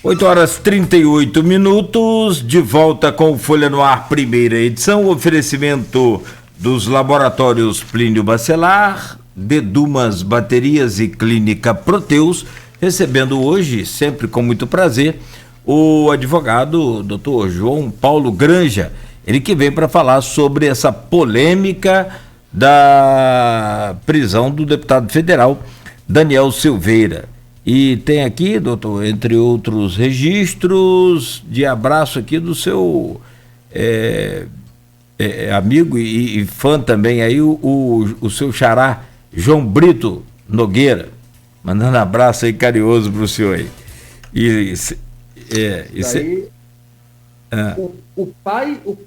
8h38, de volta com o Folha no Ar, primeira edição, oferecimento dos laboratórios Plínio Bacelar, Dedumas Baterias e Clínica Proteus, recebendo hoje, sempre com muito prazer, o advogado Dr. João Paulo Granja, ele que vem para falar sobre essa polêmica da prisão do deputado federal Daniel Silveira. E tem aqui, doutor, entre outros registros, de abraço aqui do seu amigo e fã também aí, o seu xará, João Brito Nogueira, mandando abraço aí carinhoso para o senhor aí. O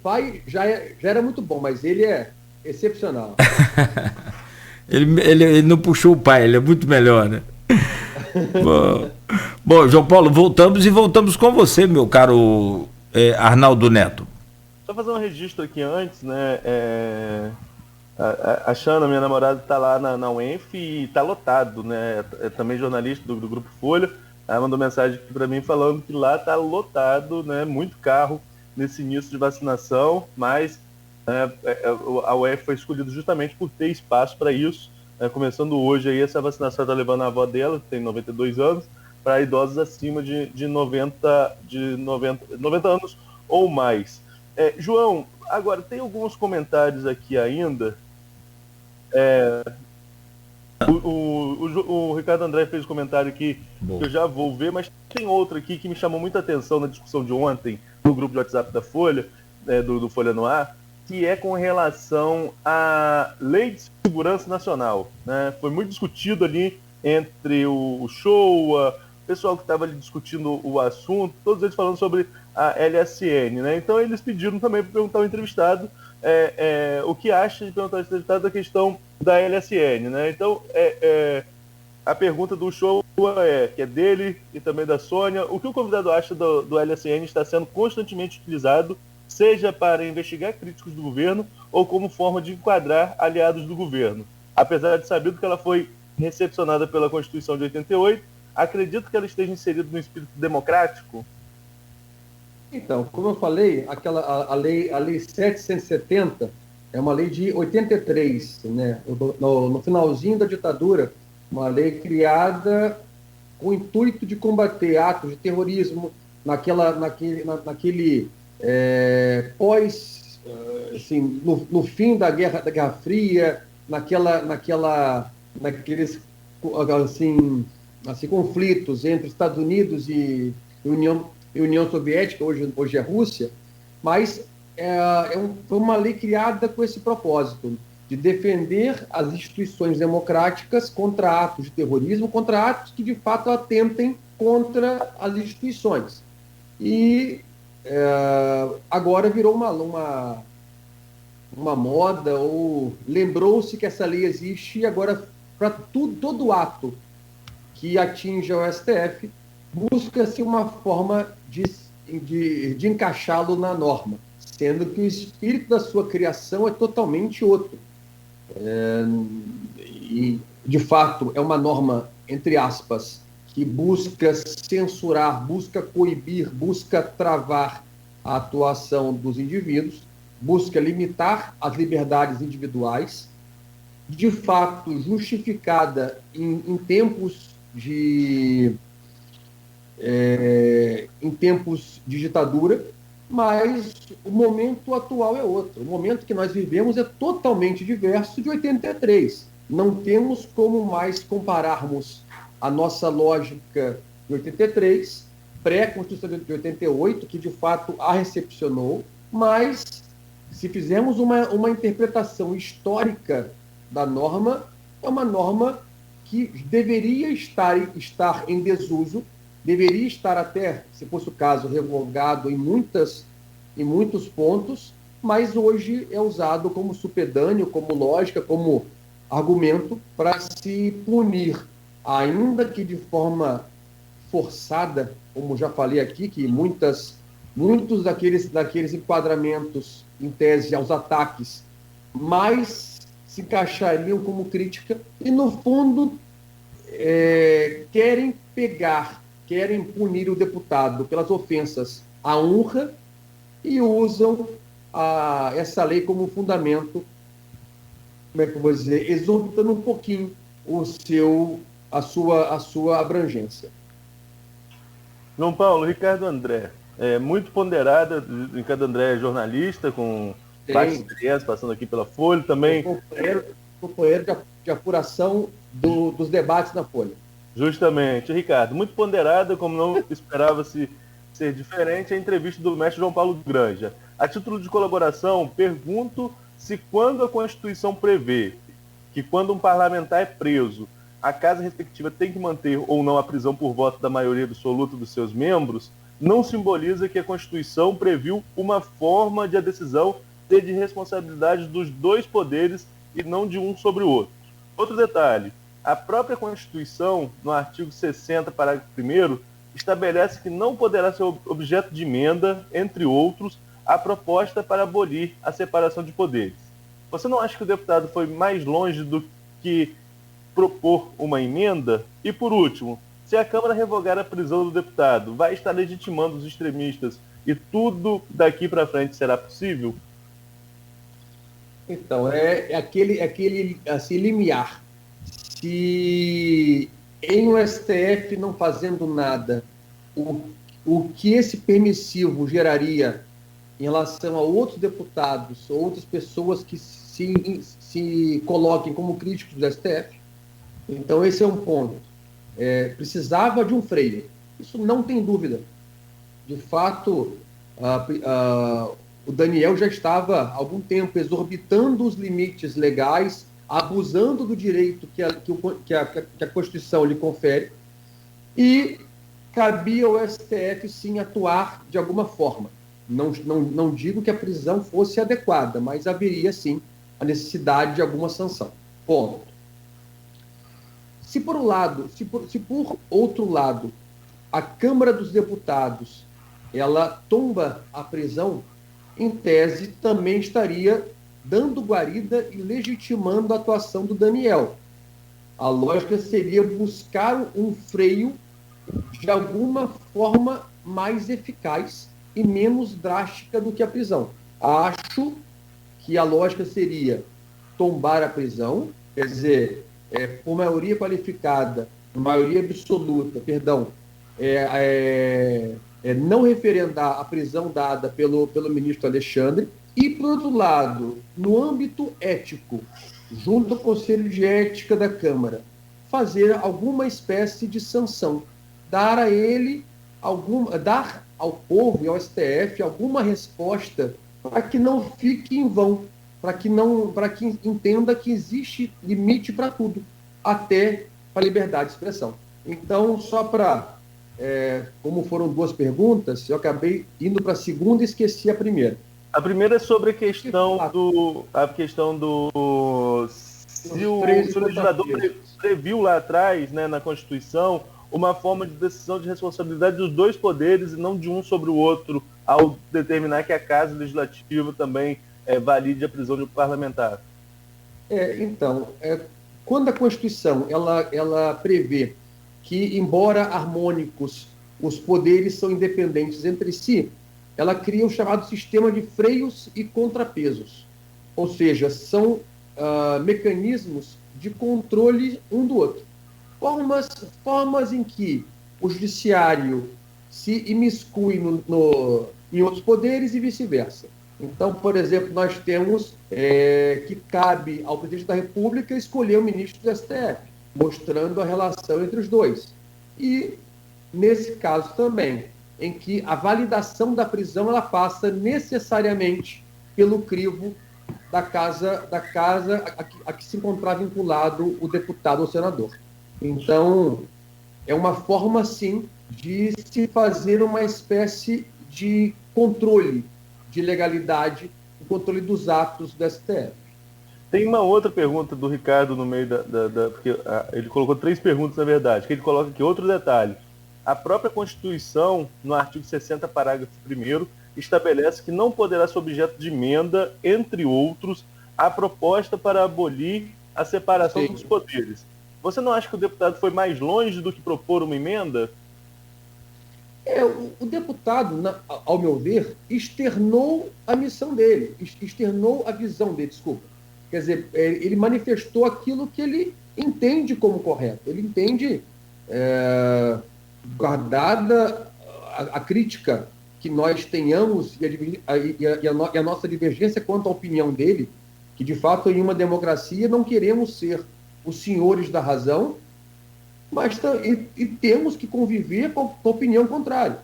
pai já era muito bom, mas ele é excepcional. ele não puxou o pai, ele é muito melhor, né? Bom, João Paulo, voltamos com você, meu caro Arnaldo Neto. Só fazer um registro aqui antes, né? A Xana, minha namorada, está lá na UENF e está lotado, né? É também jornalista do Grupo Folha. Ela mandou mensagem aqui para mim falando que lá está lotado, né? Muito carro nesse início de vacinação, mas a UENF foi escolhida justamente por ter espaço para isso. Começando hoje aí, essa vacinação está levando a avó dela, que tem 92 anos, para idosos acima de 90 anos ou mais. João, agora tem alguns comentários aqui ainda. O Ricardo André fez um comentário aqui que eu já vou ver, mas tem outro aqui que me chamou muita atenção na discussão de ontem no grupo de WhatsApp da Folha, do Folha no Ar, que é com relação à Lei de Segurança Nacional, né? Foi muito discutido ali entre o Shoa, o pessoal que estava ali discutindo o assunto, todos eles falando sobre a LSN, né? Então eles pediram também para perguntar ao entrevistado o que acha de perguntar ao entrevistado da questão da LSN, né? Então a pergunta do Shoa que é dele e também da Sônia, o que o convidado acha do LSN está sendo constantemente utilizado, seja para investigar críticos do governo ou como forma de enquadrar aliados do governo. Apesar de sabido que ela foi recepcionada pela Constituição de 88, acredito que ela esteja inserida no espírito democrático? Então, como eu falei, a lei 770 é uma lei de 83, né? No finalzinho da ditadura, uma lei criada com o intuito de combater atos de terrorismo naquele assim, no fim da Guerra Fria, naqueles assim, conflitos entre Estados Unidos e União Soviética, hoje é Rússia, mas foi uma lei criada com esse propósito, de defender as instituições democráticas contra atos de terrorismo, contra atos que de fato atentem contra as instituições. E agora virou uma moda, ou lembrou-se que essa lei existe, e agora, para todo ato que atinja o STF, busca-se uma forma de encaixá-lo na norma, sendo que o espírito da sua criação é totalmente outro. E, de fato, é uma norma, entre aspas, que busca censurar, busca coibir, busca travar a atuação dos indivíduos, busca limitar as liberdades individuais, de fato justificada em tempos de ditadura, mas o momento atual é outro. O momento que nós vivemos é totalmente diverso de 83. Não temos como mais compararmos a nossa lógica de 83, pré-Constituição de 88, que de fato a recepcionou, mas se fizermos uma interpretação histórica da norma, é uma norma que deveria estar em desuso, deveria estar até, se fosse o caso, revogado em muitos pontos, mas hoje é usado como supedâneo, como lógica, como argumento para se punir, ainda que de forma forçada, como já falei aqui, que muitos daqueles enquadramentos, em tese, aos ataques, mais se encaixariam como crítica, e no fundo querem pegar querem punir o deputado pelas ofensas à honra e usam essa lei como fundamento, como é que eu vou dizer, exorbitando um pouquinho a sua abrangência. João Paulo, Ricardo André, muito ponderada. Ricardo André é jornalista, com várias experiências, passando aqui pela Folha também. Companheiro de apuração dos debates na Folha. Justamente. Ricardo, muito ponderada, como não esperava-se ser diferente, a entrevista do mestre João Paulo Granja. A título de colaboração, pergunto se quando a Constituição prevê que quando um parlamentar é preso, a casa respectiva tem que manter ou não a prisão por voto da maioria absoluta dos seus membros, não simboliza que a Constituição previu uma forma de a decisão ser de responsabilidade dos dois poderes e não de um sobre o outro. Outro detalhe, a própria Constituição, no artigo 60, parágrafo 1º, estabelece que não poderá ser objeto de emenda, entre outros, a proposta para abolir a separação de poderes. Você não acha que o deputado foi mais longe do que propor uma emenda? E, por último, se a Câmara revogar a prisão do deputado, vai estar legitimando os extremistas e tudo daqui para frente será possível? Então, é aquele assim, limiar. Se em um STF não fazendo nada, o que esse permissivo geraria em relação a outros deputados ou outras pessoas que se coloquem como críticos do STF. Então, esse é um ponto. Precisava de um freio. Isso não tem dúvida. De fato, o Daniel já estava há algum tempo exorbitando os limites legais, abusando do direito que a Constituição lhe confere, e cabia ao STF, sim, atuar de alguma forma. Não digo que a prisão fosse adequada, mas haveria, sim, a necessidade de alguma sanção. Ponto. Se por outro lado, a Câmara dos Deputados ela tomba a prisão, em tese também estaria dando guarida e legitimando a atuação do Daniel. A lógica seria buscar um freio de alguma forma mais eficaz e menos drástica do que a prisão. Acho que a lógica seria tombar a prisão, quer dizer, por maioria qualificada, maioria absoluta, não referendar a prisão dada pelo ministro Alexandre, e, por outro lado, no âmbito ético, junto ao Conselho de Ética da Câmara, fazer alguma espécie de sanção, dar ao povo e ao STF alguma resposta para que não fique em vão, para que entenda que existe limite para tudo, até para a liberdade de expressão. Então, só para... como foram duas perguntas, eu acabei indo para a segunda e esqueci a primeira. A primeira é sobre a questão do se o legislador previu lá atrás, né, na Constituição, uma forma de decisão de responsabilidade dos dois poderes e não de um sobre o outro, ao determinar que a Casa Legislativa também valide a prisão de um parlamentar. Quando a Constituição ela prevê que, embora harmônicos, os poderes são independentes entre si, ela cria o chamado sistema de freios e contrapesos. Ou seja, são mecanismos de controle um do outro. Formas em que o judiciário se imiscui em outros poderes e vice-versa. Então, por exemplo, nós temos que cabe ao presidente da República escolher o ministro do STF, mostrando a relação entre os dois. E, nesse caso também, em que a validação da prisão ela passa necessariamente pelo crivo da casa a que se encontrava vinculado o deputado ou senador. Então, é uma forma, sim, de se fazer uma espécie de controle de legalidade, o controle dos atos do STF. Tem uma outra pergunta do Ricardo no meio porque ele colocou 3 perguntas, na verdade, que ele coloca aqui outro detalhe. A própria Constituição, no artigo 60, parágrafo 1º, estabelece que não poderá ser objeto de emenda, entre outros, a proposta para abolir a separação dos poderes. Você não acha que o deputado foi mais longe do que propor uma emenda? O deputado, ao meu ver, externou a missão dele, externou a visão dele, desculpa. Quer dizer, ele manifestou aquilo que ele entende como correto. Ele entende, guardada a crítica que nós tenhamos e a nossa divergência quanto à opinião dele, que de fato em uma democracia não queremos ser os senhores da razão, mas temos que conviver com a opinião contrária.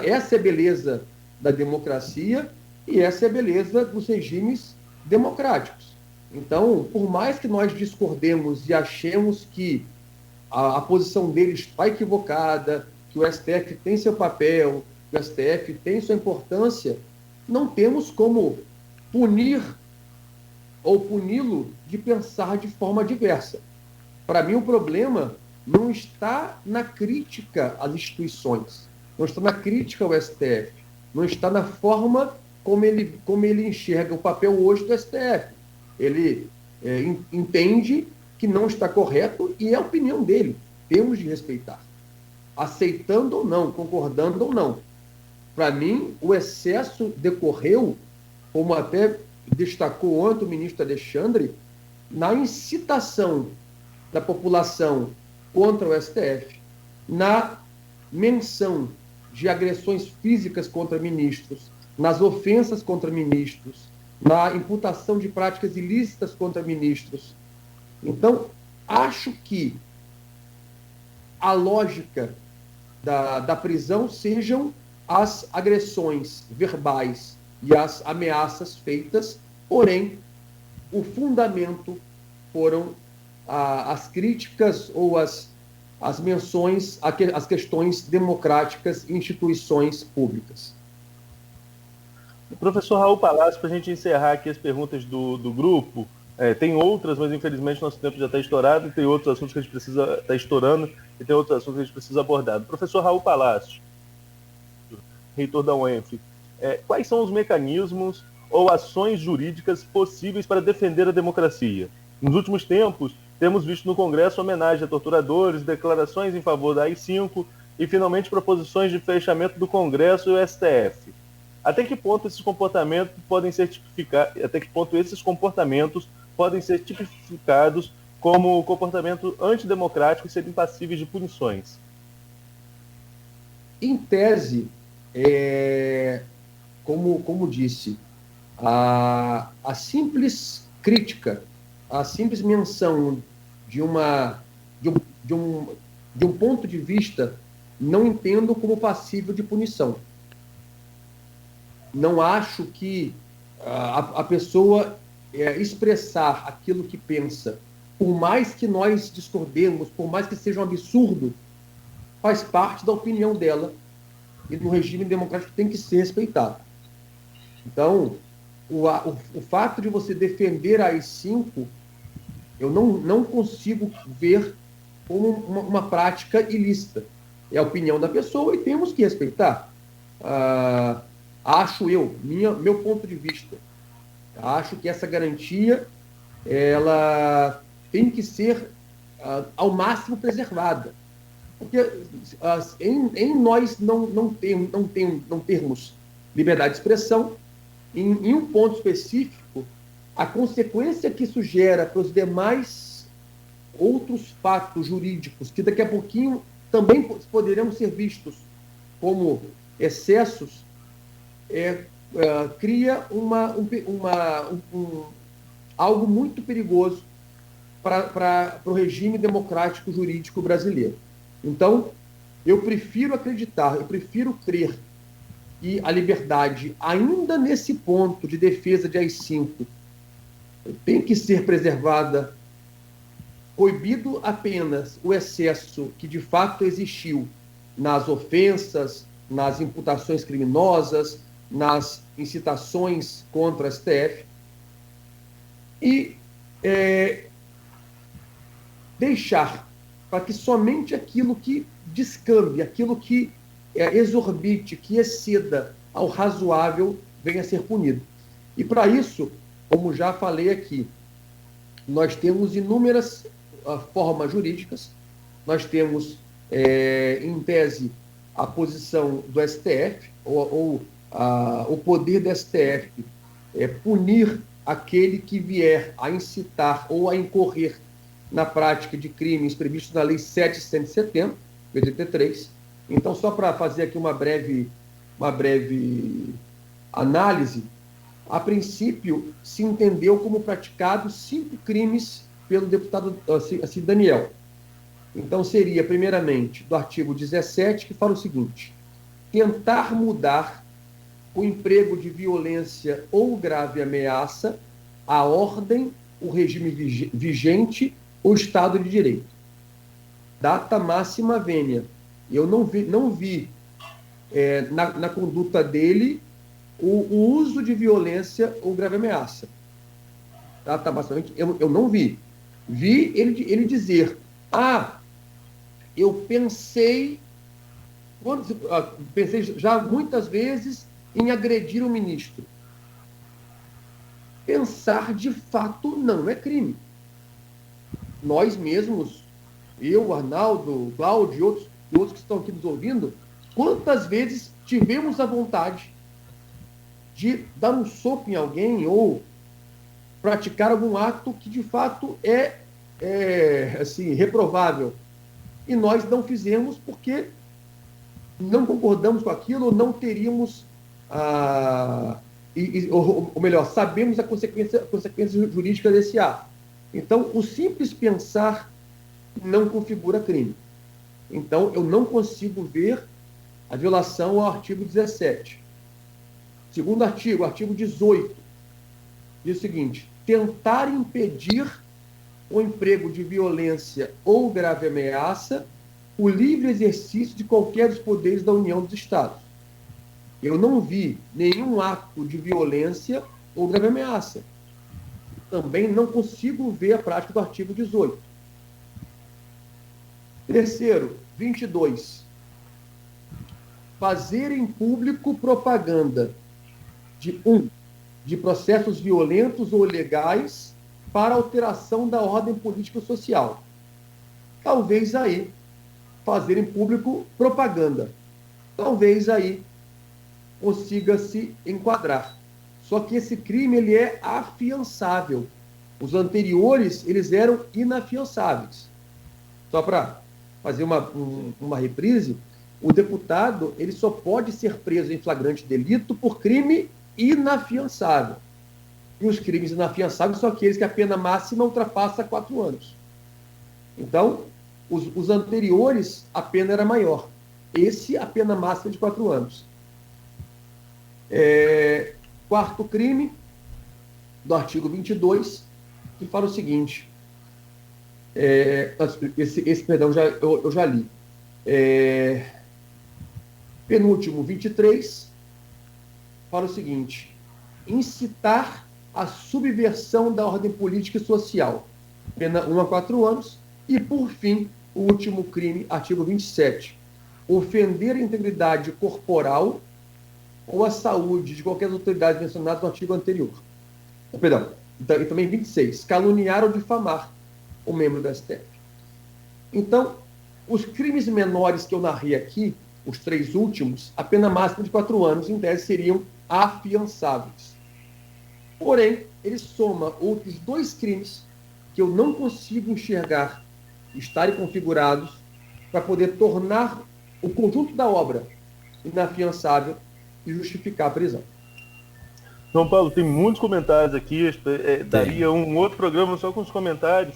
Essa é a beleza da democracia e essa é a beleza dos regimes democráticos. Então, por mais que nós discordemos e achemos que a posição deles está equivocada, que o STF tem seu papel, que o STF tem sua importância, não temos como punir ou puni-lo de pensar de forma diversa. Para mim, o problema não está na crítica às instituições, não está na crítica ao STF, não está na forma como ele enxerga o papel hoje do STF. Ele entende que não está correto e é a opinião dele. Temos de respeitar. Aceitando ou não, concordando ou não. Para mim, o excesso decorreu, como até destacou ontem o ministro Alexandre, na incitação da população contra o STF, na menção de agressões físicas contra ministros, nas ofensas contra ministros, na imputação de práticas ilícitas contra ministros. Então, acho que a lógica da prisão sejam as agressões verbais e as ameaças feitas, porém, o fundamento foram as críticas ou as menções às questões democráticas e instituições públicas. Professor Raul Palácio, para a gente encerrar aqui as perguntas do grupo, tem outras, mas infelizmente nosso tempo já está estourado, e tem outros assuntos que a gente precisa estar estourando, e tem outros assuntos que a gente precisa abordar. Professor Raul Palácio, reitor da UENF, quais são os mecanismos ou ações jurídicas possíveis para defender a democracia? Nos últimos tempos, temos visto no Congresso homenagem a torturadores, declarações em favor da AI-5 e, finalmente, proposições de fechamento do Congresso e o STF. Até que ponto esses comportamentos podem ser tipificados como comportamento antidemocrático e serem passíveis de punições? Em tese, como disse, a simples crítica, a simples menção de um ponto de vista, não entendo como passível de punição. Não acho que a pessoa expressar aquilo que pensa, por mais que nós discordemos, por mais que seja um absurdo, faz parte da opinião dela e no regime democrático tem que ser respeitado. Então, o fato de você defender a AI-5, eu não consigo ver como uma prática ilícita. É a opinião da pessoa e temos que respeitar. Acho meu ponto de vista, acho que essa garantia ela tem que ser ao máximo preservada. Porque em nós não termos liberdade de expressão, em um ponto específico, a consequência que isso gera para os demais outros fatos jurídicos, que daqui a pouquinho também poderão ser vistos como excessos, cria algo muito perigoso para o regime democrático jurídico brasileiro. Então, eu prefiro acreditar, eu prefiro crer que a liberdade, ainda nesse ponto de defesa de AI-5, tem que ser preservada, proibido apenas o excesso que de fato existiu nas ofensas, nas imputações criminosas, nas incitações contra a STF, e deixar para que somente aquilo que descambe, aquilo que exorbite, que exceda ao razoável, venha a ser punido. E para isso, como já falei aqui, nós temos inúmeras formas jurídicas, nós temos, em tese, a posição do STF, o poder do STF é punir aquele que vier a incitar ou a incorrer na prática de crimes previstos na Lei 7.170, de 83. Então, só para fazer aqui uma breve análise, a princípio se entendeu como praticados 5 crimes pelo deputado Cid Daniel. Então, seria, primeiramente, do artigo 17, que fala o seguinte: tentar mudar o emprego de violência ou grave ameaça, a ordem, o regime vigente, o Estado de Direito. Data máxima vênia. Eu não vi na conduta dele o uso de violência ou grave ameaça. Data máxima, eu não vi. Vi ele dizer: eu pensei já muitas vezes em agredir o ministro. Pensar, de fato, não é crime. Nós mesmos, eu, Arnaldo, Cláudio e outros que estão aqui nos ouvindo, quantas vezes tivemos a vontade de dar um soco em alguém ou praticar algum ato que, de fato, é assim, reprovável. E nós não fizemos porque não concordamos com aquilo, ou não teríamos, ou melhor, sabemos a consequência jurídica desse ato. Então, o simples pensar não configura crime. Então, eu não consigo ver a violação ao artigo 17. Segundo artigo, artigo 18, diz o seguinte: tentar impedir o emprego de violência ou grave ameaça, o livre exercício de qualquer dos poderes da União dos Estados. Eu não vi nenhum ato de violência ou grave ameaça. Também não consigo ver a prática do artigo 18. Terceiro, 22. Fazer em público propaganda de processos violentos ou ilegais para alteração da ordem política e social. Talvez aí fazer em público propaganda. Talvez aí consiga se enquadrar. Só que esse crime ele é afiançável. Os anteriores eles eram inafiançáveis. Só para fazer uma reprise, o deputado ele só pode ser preso em flagrante delito por crime inafiançável. E os crimes inafiançáveis são aqueles que a pena máxima ultrapassa 4 anos. Então, os anteriores, a pena era maior. Esse, a pena máxima de 4 anos. Quarto crime, do artigo 22, que fala o seguinte. Perdão, eu já li. Penúltimo, 23, fala o seguinte: incitar a subversão da ordem política e social. Pena 1 a 4 anos. E, por fim, o último crime, artigo 27. Ofender a integridade corporal ou a saúde de qualquer autoridade mencionada no artigo anterior. Perdão. E também 26. Caluniar ou difamar o membro do STF. Então, os crimes menores que eu narrei aqui, os 3 últimos, a pena máxima de 4 anos, em tese, seriam afiançáveis. Porém, ele soma outros 2 crimes que eu não consigo enxergar estarem configurados para poder tornar o conjunto da obra inafiançável e justificar a prisão. João Paulo, tem muitos comentários aqui, daria um outro programa só com os comentários.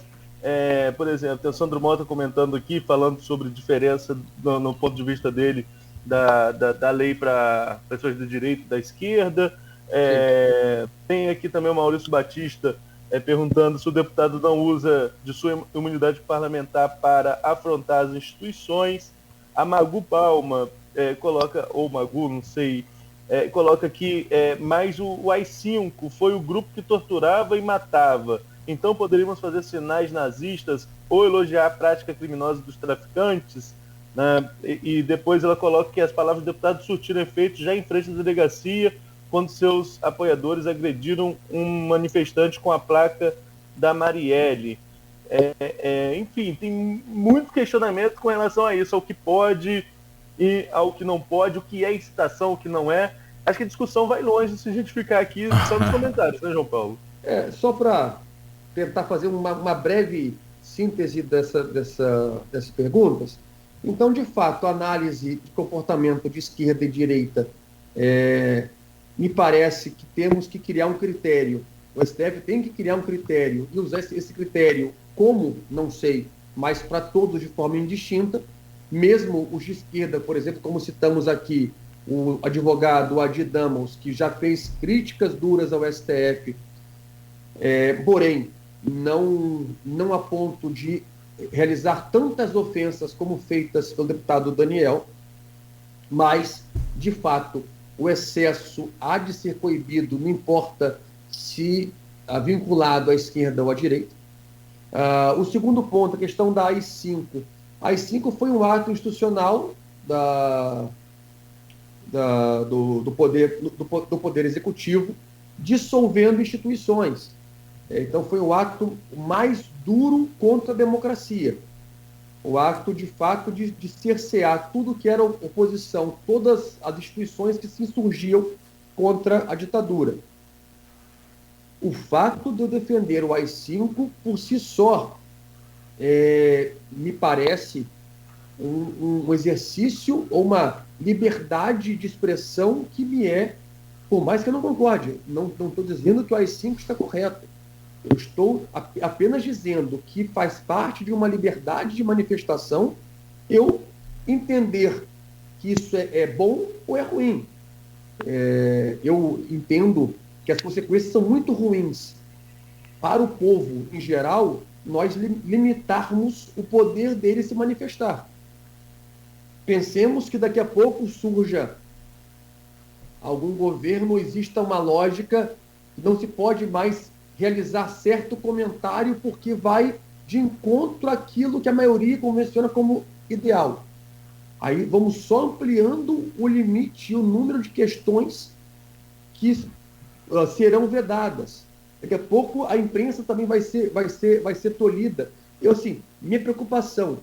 Por exemplo, tem o Sandro Mota comentando aqui, falando sobre diferença no ponto de vista dele da lei para pessoas do direito e da esquerda. Tem aqui também o Maurício Batista perguntando se o deputado não usa de sua imunidade parlamentar para afrontar as instituições. A Magu Palma coloca, ou Magu, não sei, coloca aqui, mas o AI-5 foi o grupo que torturava e matava. Então poderíamos fazer sinais nazistas ou elogiar a prática criminosa dos traficantes, né? E depois ela coloca que as palavras do deputado surtiram efeito já em frente da delegacia, quando seus apoiadores agrediram um manifestante com a placa da Marielle. Enfim, tem muito questionamento com relação a isso, ao que pode e ao que não pode, o que é incitação, o que não é. Acho que a discussão vai longe se a gente ficar aqui só nos comentários, né, João Paulo? Só para tentar fazer uma breve síntese dessas perguntas. Então, de fato, a análise de comportamento de esquerda e direita me parece que temos que criar um critério. O STF tem que criar um critério e usar esse critério como, não sei, mas para todos de forma indistinta, mesmo os de esquerda, por exemplo, como citamos aqui, o advogado Adi Damos, que já fez críticas duras ao STF, porém, não a ponto de realizar tantas ofensas como feitas pelo deputado Daniel, mas, de fato, o excesso há de ser coibido, não importa se vinculado à esquerda ou à direita. O segundo ponto, a questão da AI-5. A AI-5 foi um ato institucional do poder Executivo, dissolvendo instituições. Então, foi o ato mais duro contra a democracia. O ato, de fato, de cercear tudo que era oposição, todas as instituições que se insurgiam contra a ditadura. O fato de eu defender o AI-5, por si só, me parece um exercício ou uma liberdade de expressão que me por mais que eu não concorde, não estou dizendo que o AI-5 está correto. Eu estou apenas dizendo que faz parte de uma liberdade de manifestação eu entender que isso é bom ou é ruim. Eu entendo que as consequências são muito ruins para o povo em geral, nós limitarmos o poder dele se manifestar. Pensemos que daqui a pouco surja algum governo, exista uma lógica que não se pode mais realizar certo comentário porque vai de encontro àquilo que a maioria convenciona como ideal. Aí vamos só ampliando o limite e o número de questões que serão vedadas. Daqui a pouco a imprensa também vai ser tolhida. Minha preocupação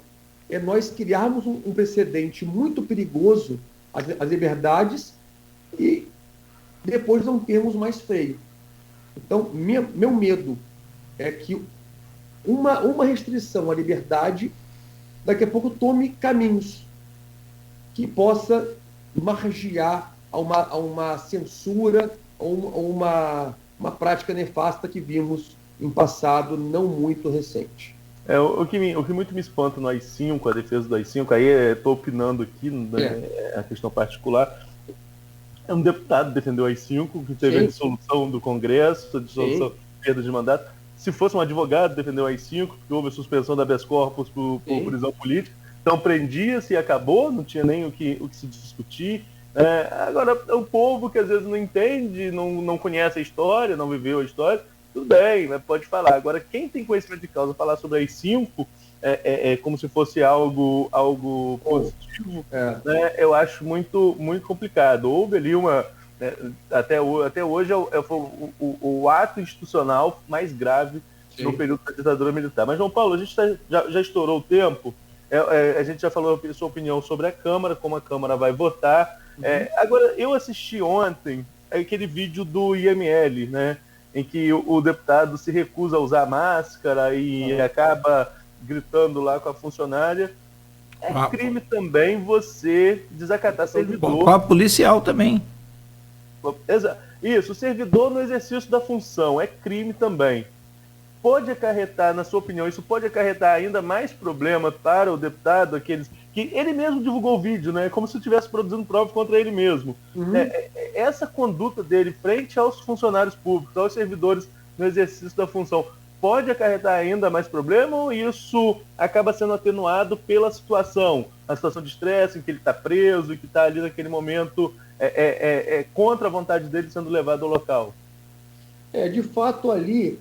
é nós criarmos um precedente muito perigoso às liberdades e depois não termos mais freio. Então, meu medo é que uma restrição à liberdade daqui a pouco tome caminhos que possa margear a uma censura ou uma prática nefasta que vimos em passado não muito recente. O que muito me espanta no AI-5, a defesa do AI-5, aí estou opinando aqui, a questão particular, um deputado defendeu o AI-5, que teve a dissolução do Congresso, a dissolução, perda de mandato. Se fosse um advogado, defendeu o AI-5, porque houve a suspensão da habeas corpus por prisão política. Então prendia-se e acabou, não tinha nem o que se discutir. Agora, o povo que às vezes não entende, não conhece a história, não viveu a história, tudo bem, mas pode falar. Agora, quem tem conhecimento de causa falar sobre a AI-5 como se fosse algo positivo, né, eu acho muito, muito complicado. Houve ali até hoje o ato institucional mais grave no período da ditadura militar. Mas, João Paulo, a gente já estourou o tempo, a gente já falou a sua opinião sobre a Câmara, como a Câmara vai votar. Agora, eu assisti ontem aquele vídeo do IML, né, em que o deputado se recusa a usar máscara e acaba gritando lá com a funcionária. Crime também você desacatar servidor. Com a policial também. Isso, o servidor no exercício da função é crime também. Pode acarretar, na sua opinião, isso pode acarretar ainda mais problema para o deputado, aqueles que ele mesmo divulgou o vídeo, né? Como se estivesse produzindo provas contra ele mesmo. Essa conduta dele frente aos funcionários públicos, aos servidores no exercício da função, pode acarretar ainda mais problema ou isso acaba sendo atenuado pela situação? A situação de estresse em que ele está preso e que está ali naquele momento contra a vontade dele sendo levado ao local? De fato, ali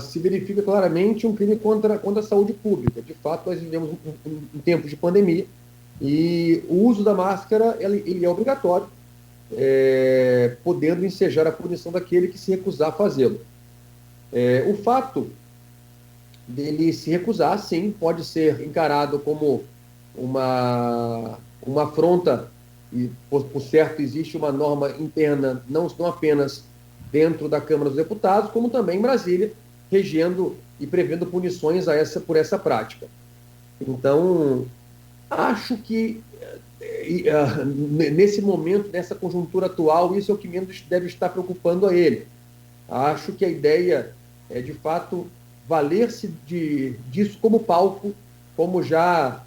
se verifica claramente um crime contra a saúde pública. De fato, nós vivemos um tempo de pandemia e o uso da máscara ele é obrigatório, podendo ensejar a punição daquele que se recusar a fazê-lo. O fato dele se recusar, sim, pode ser encarado como uma afronta, e por certo existe uma norma interna, não apenas dentro da Câmara dos Deputados, como também em Brasília, regendo e prevendo punições por essa prática. Então, acho que nesse momento, nessa conjuntura atual, isso é o que menos deve estar preocupando a ele. Acho que a ideia é, de fato, valer-se disso como palco, como já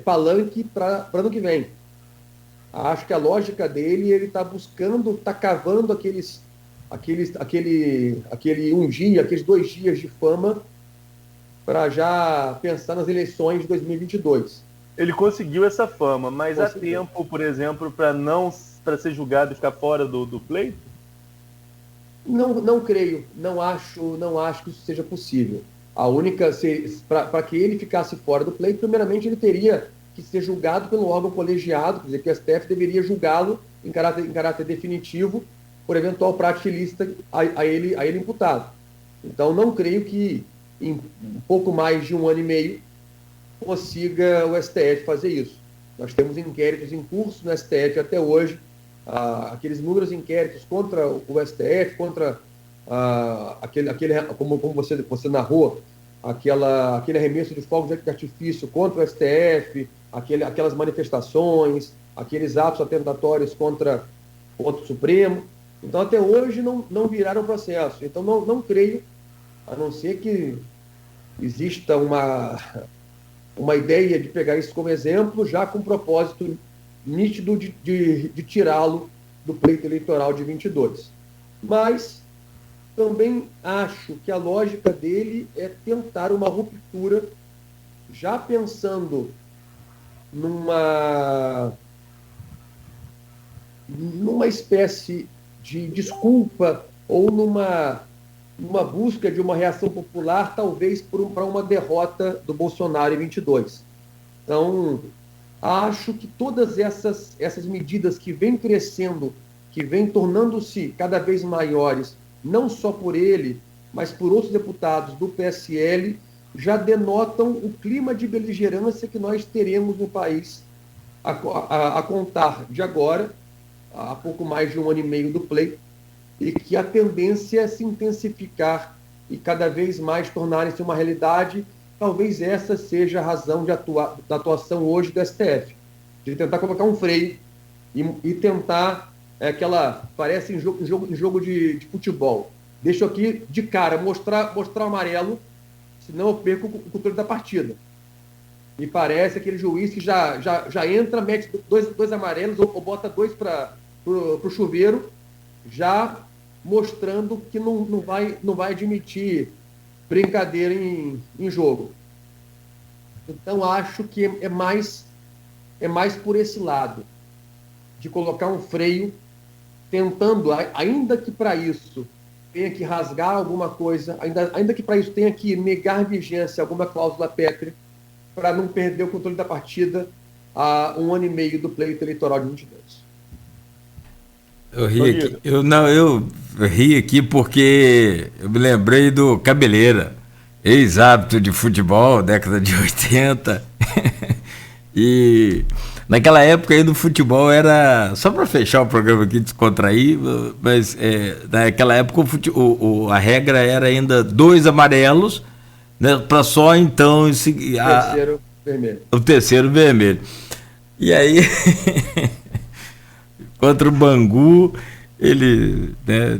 palanque para ano que vem. Acho que a lógica dele, ele está buscando, está cavando aquele 1 dia, aqueles 2 dias de fama, para já pensar nas eleições de 2022. Ele conseguiu essa fama, mas há tempo, por exemplo, para ser julgado e ficar fora do pleito? Não creio, não acho que isso seja possível. A única, para que ele ficasse fora do pleito, primeiramente ele teria que ser julgado pelo órgão colegiado, quer dizer, que o STF deveria julgá-lo em caráter definitivo por eventual prática ilícita a ele imputado. Então, não creio que em um pouco mais de 1 ano e meio consiga o STF fazer isso. Nós temos inquéritos em curso no STF até hoje, aqueles inúmeros inquéritos contra o STF, contra como você narrou, aquele arremesso de fogos de artifício contra o STF, aquelas manifestações, aqueles atos atentatórios contra o Supremo. Então, até hoje, não viraram o processo. Então, não creio, a não ser que exista uma ideia de pegar isso como exemplo, já com propósito nítido de tirá-lo do pleito eleitoral de 22. Mas também acho que a lógica dele é tentar uma ruptura, já pensando numa espécie de desculpa ou numa busca de uma reação popular, talvez para uma derrota do Bolsonaro em 22. Então, acho que todas essas medidas que vêm crescendo, que vêm tornando-se cada vez maiores, não só por ele, mas por outros deputados do PSL, já denotam o clima de beligerância que nós teremos no país a contar de agora, há pouco mais de 1 ano e meio do pleito, e que a tendência é se intensificar e cada vez mais tornarem-se uma realidade. Talvez essa seja a razão da atuação hoje do STF, de tentar colocar um freio e tentar parece em jogo de futebol. Deixa eu aqui de cara mostrar o amarelo, senão eu perco o controle da partida. Me parece aquele juiz que já entra, mete dois amarelos ou bota 2 para o chuveiro, já mostrando que não vai admitir brincadeira em jogo. Então, acho que é mais por esse lado, de colocar um freio, tentando, ainda que para isso tenha que rasgar alguma coisa, ainda que para isso tenha que negar vigência a alguma cláusula pétrea, para não perder o controle da partida a 1 ano e meio do pleito eleitoral de 22. Eu ri aqui. Eu ri aqui porque eu me lembrei do Cabeleira, ex-árbitro de futebol, década de 80. E naquela época aí do futebol era, só para fechar o programa aqui, descontrair, mas naquela época a regra era ainda 2 amarelos, né, para só então o terceiro vermelho. E aí contra o Bangu, ele, né,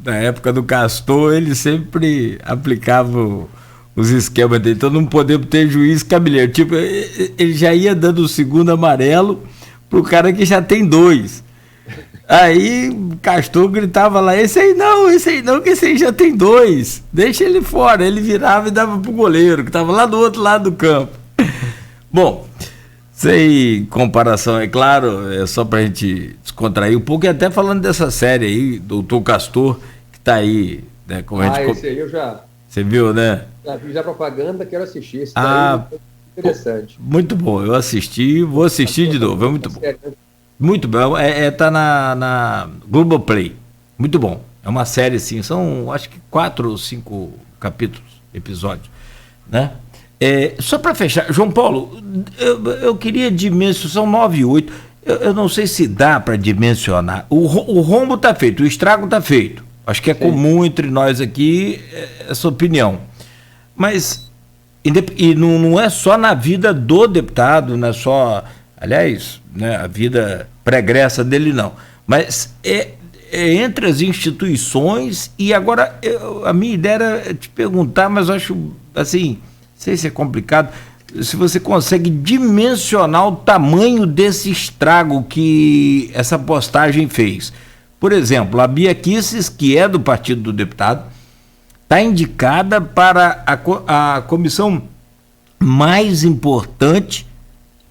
na época do Castor, ele sempre aplicava os esquemas dele, então não podemos ter juiz cabeleiro. Tipo, ele já ia dando o 2º amarelo pro cara que já tem 2. Aí o Castor gritava lá, esse aí não, que esse aí já tem 2. Deixa ele fora. Ele virava e dava pro goleiro, que estava lá do outro lado do campo. Bom, sem comparação, é claro, é só pra gente descontrair um pouco, e até falando dessa série aí, Doutor Castor, que tá aí, né? Como a gente... esse aí eu já... Você viu, né? Já vi propaganda, quero assistir. Esse daí é interessante. Muito bom, eu assisti, vou assistir de novo, é muito bom. Muito bom, tá na Globoplay, muito bom. É uma série, assim, são acho que 4 ou 5 capítulos, episódios, né? Só para fechar, João Paulo, eu queria dimensionar, são 9 e 8, eu não sei se dá para dimensionar. O rombo está feito, o estrago está feito. Acho que é comum entre nós aqui essa opinião. Mas, e não é só na vida do deputado, não é só, aliás, né, a vida pregressa dele não, mas entre as instituições. E agora, a minha ideia era te perguntar, mas eu acho, assim, não sei se é complicado, se você consegue dimensionar o tamanho desse estrago que essa postagem fez. Por exemplo, a Bia Kicis, que é do partido do deputado, está indicada para a comissão mais importante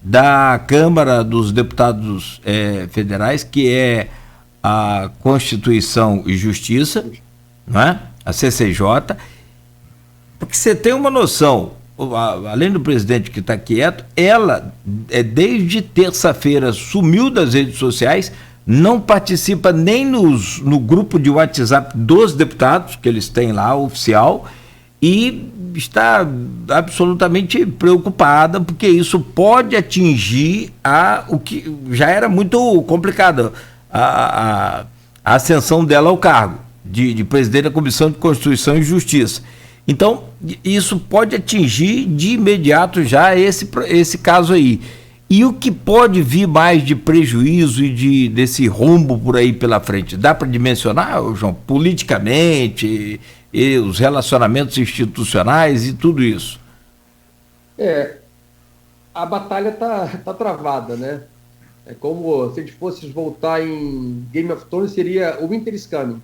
da Câmara dos Deputados Federais, que é a Constituição e Justiça, não é? A CCJ, porque você tem uma noção, além do presidente que está quieto, ela, desde terça-feira, sumiu das redes sociais, não participa nem no grupo de WhatsApp dos deputados, que eles têm lá, oficial, e está absolutamente preocupada, porque isso pode atingir o que já era muito complicado, a ascensão dela ao cargo de presidente da Comissão de Constituição e Justiça. Então, isso pode atingir de imediato já esse caso aí. E o que pode vir mais de prejuízo e desse rombo por aí pela frente? Dá para dimensionar, João, politicamente, e os relacionamentos institucionais e tudo isso? A batalha tá travada, né? É como se a gente fosse voltar em Game of Thrones, seria o Winter is Coming.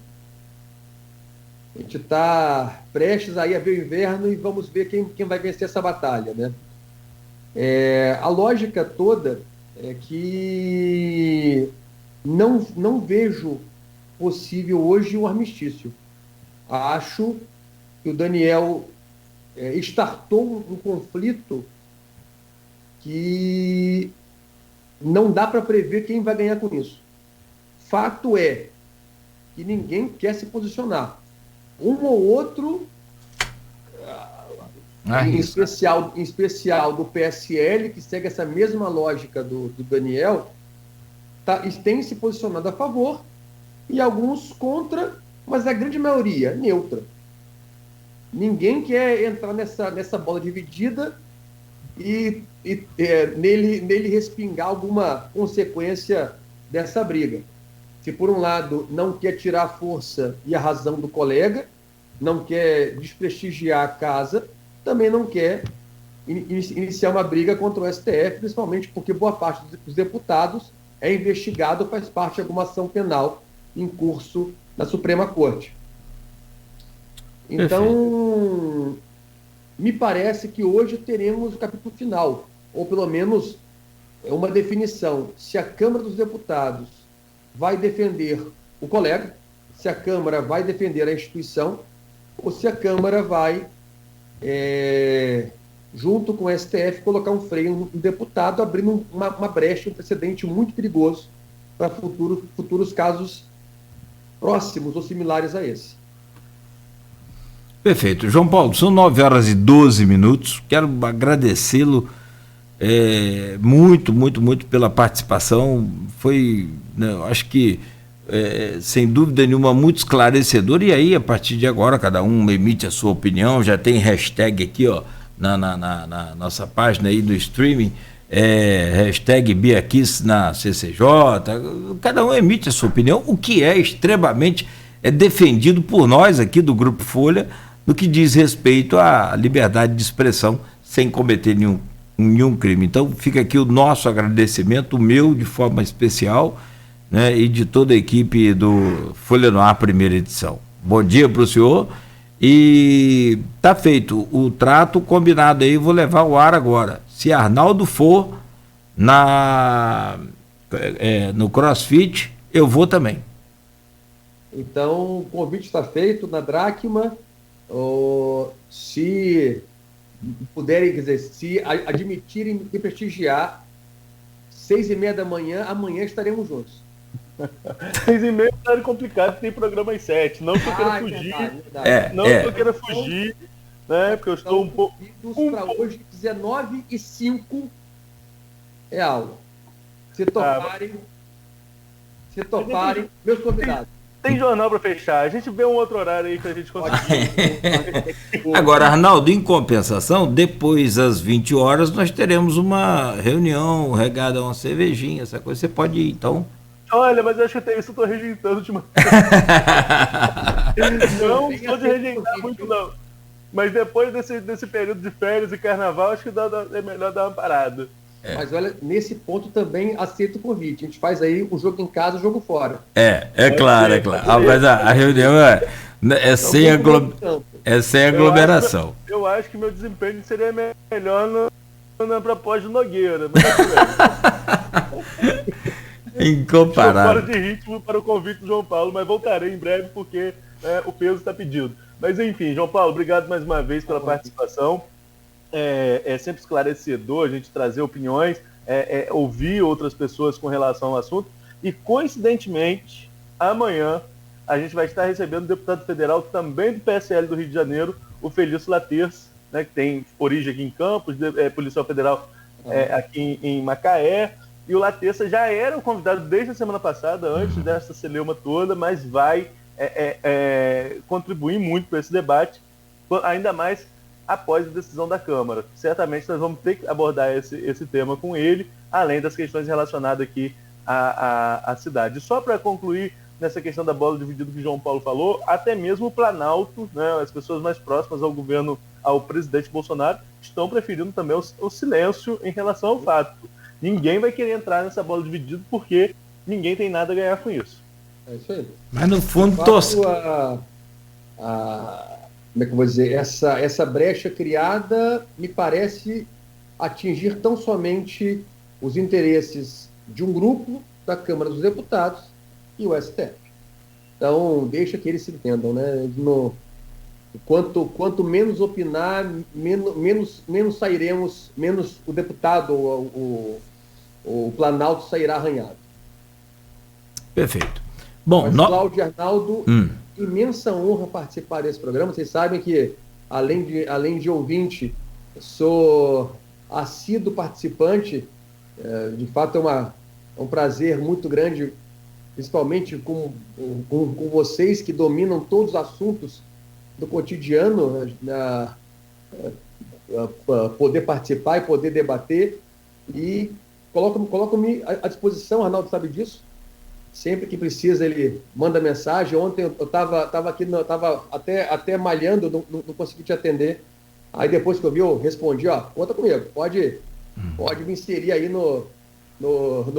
A gente está prestes aí a ver o inverno e vamos ver quem vai vencer essa batalha, né? A lógica toda é que não vejo possível hoje um armistício. Acho que o Daniel startou um conflito que não dá para prever quem vai ganhar com isso. Fato é que ninguém quer se posicionar. Um ou outro, em especial do PSL, que segue essa mesma lógica do Daniel, tem se posicionado a favor e alguns contra, mas a grande maioria neutra. Ninguém quer entrar nessa bola dividida e nele respingar alguma consequência dessa briga. Se por um lado não quer tirar a força e a razão do colega, não quer desprestigiar a casa, também não quer iniciar uma briga contra o STF, principalmente porque boa parte dos deputados é investigado, faz parte de alguma ação penal em curso na Suprema Corte. Então, me parece que hoje teremos o capítulo final, ou pelo menos uma definição, se a Câmara dos Deputados vai defender o colega, se a Câmara vai defender a instituição, ou se a Câmara vai, junto com o STF, colocar um freio no deputado, abrindo uma brecha, um precedente muito perigoso para futuros casos próximos ou similares a esse. Perfeito. João Paulo, são 9h12. Quero agradecê-lo muito, muito, muito pela participação. Foi, acho que, sem dúvida nenhuma, muito esclarecedor. E aí, a partir de agora, cada um emite a sua opinião. Já tem hashtag aqui, ó, na nossa página aí do streaming, hashtag BiaKicis na CCJ. Cada um emite a sua opinião, o que é extremamente defendido por nós aqui do Grupo Folha, no que diz respeito à liberdade de expressão, sem cometer nenhum crime. Então, fica aqui o nosso agradecimento, o meu de forma especial, né, e de toda a equipe do Folha no Ar, primeira edição. Bom dia para o senhor. E tá feito o trato combinado aí, vou levar ao ar agora. Se Arnaldo for no CrossFit, eu vou também. Então, o convite está feito na Dracma. Se puderem, quer dizer, se admitirem me prestigiar, 6h30 da manhã, amanhã estaremos juntos. 6h30 é complicado, tem programa às 7. Não que eu queira fugir. Verdade. Não que eu queira fugir. né? Porque eu estou um pouco... Para hoje, 19h05 é aula. Se toparem, meus convidados. Tem jornal para fechar. A gente vê um outro horário aí que a gente conseguir. Agora, Arnaldo, em compensação, depois das 20 horas, nós teremos uma reunião regada a uma cervejinha, essa coisa. Você pode ir, então. Olha, mas eu acho que isso eu estou rejeitando ultimamente. Não estou de rejeitar muito, não. Mas depois desse período de férias e carnaval, acho que é melhor dar uma parada. Mas olha, nesse ponto também aceito o convite. A gente faz aí o jogo em casa, o jogo fora. É claro. Mas a reunião é sem aglomeração. Eu acho que meu desempenho seria melhor na proposta do Nogueira. Mas incomparável. Estou fora de ritmo para o convite do João Paulo, mas voltarei em breve porque o peso está pedido. Mas enfim, João Paulo, obrigado mais uma vez pela participação. É sempre esclarecedor a gente trazer opiniões, ouvir outras pessoas com relação ao assunto. E, coincidentemente, amanhã a gente vai estar recebendo o deputado federal também do PSL do Rio de Janeiro, o Felício Laterça, né, que tem origem aqui em Campos, policial federal aqui em Macaé. E o Laterça já era o convidado desde a semana passada, antes dessa celeuma toda, mas vai contribuir muito para esse debate, ainda mais após a decisão da Câmara. Certamente nós vamos ter que abordar esse tema com ele, além das questões relacionadas aqui à cidade. Só para concluir nessa questão da bola dividida que o João Paulo falou, até mesmo o Planalto, né, as pessoas mais próximas ao governo, ao presidente Bolsonaro, estão preferindo também o silêncio em relação ao fato. Ninguém vai querer entrar nessa bola dividida porque ninguém tem nada a ganhar com isso. É isso aí. Mas no fundo, como é que eu vou dizer? Essa brecha criada me parece atingir tão somente os interesses de um grupo da Câmara dos Deputados e o STF. Então, deixa que eles se entendam, né? Quanto menos opinar, menos sairemos, menos o deputado, o Planalto sairá arranhado. Perfeito. Bom, Cláudio e Arnaldo, imensa honra participar desse programa. Vocês sabem que, além de ouvinte, sou assíduo participante. De fato, é um prazer muito grande, principalmente com vocês que dominam todos os assuntos do cotidiano, poder participar e poder debater. E coloco-me à disposição, Arnaldo sabe disso. Sempre que precisa, ele manda mensagem. Ontem eu estava aqui, estava até malhando, não consegui te atender. Aí depois que eu vi, eu respondi, conta comigo, pode me inserir aí no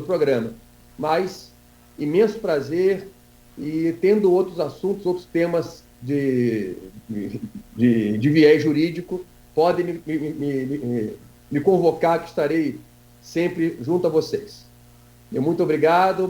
programa. Mas, imenso prazer, e tendo outros assuntos, outros temas de viés jurídico, podem me convocar, que estarei sempre junto a vocês. Muito obrigado,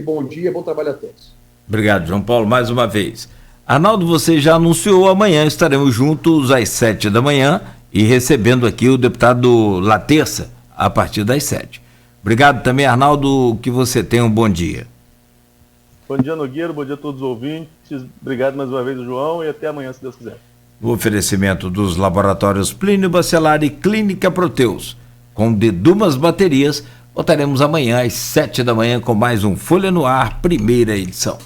bom dia, bom trabalho a todos. Obrigado, João Paulo, mais uma vez. Arnaldo, você já anunciou, amanhã estaremos juntos às 7 da manhã e recebendo aqui o deputado Laterça a partir das 7. Obrigado também, Arnaldo, que você tenha um bom dia. Bom dia, Nogueira, bom dia a todos os ouvintes. Obrigado mais uma vez, João, e até amanhã, se Deus quiser. O oferecimento dos laboratórios Plínio Bacelar e Clínica Proteus, com Dedumas Baterias. Voltaremos amanhã às 7 da manhã com mais um Folha no Ar, primeira edição.